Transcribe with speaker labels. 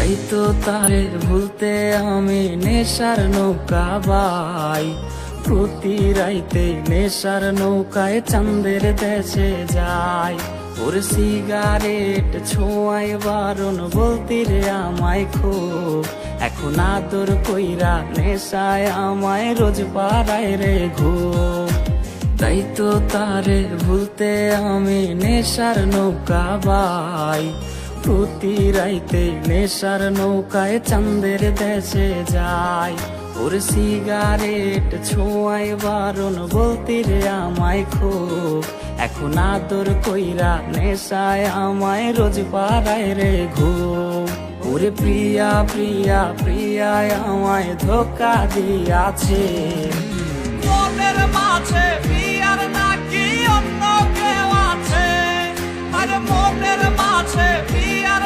Speaker 1: তাই তো তারে ভুলতে আমি নেশার নৌকা বাই, প্রতি রাইতে নেশার নৌকায় চাঁদের দেশে যাই। ওর সিগারেট ছোঁয়ায় বারণ বলতি রে আমায় খুব, এখন আদর কইরা নেশায় আমায় রোজ পাড়ায় রে ঘুম। তাই তো তারে ভুলতে আমি নেশার নৌকা বাই, প্রতি রাইতে নেশার নৌকায় চাঁদের দেশে যাই। ওর সিগারেট ছোঁয়ায় বারণ বলতি রে আমায় খুব, এখন আদর কইরা নেশায় আমায় রোজ পাড়ায় রে ঘুম। ওরে প্রিয়া প্রিয়া প্রিয়ায় আমায় ধোকা দিয়াছে,
Speaker 2: মনের মাঝে প্রিয়ার নাকি অন্য কেউ আছে, আরে মনের মাঝে প্রিয়ার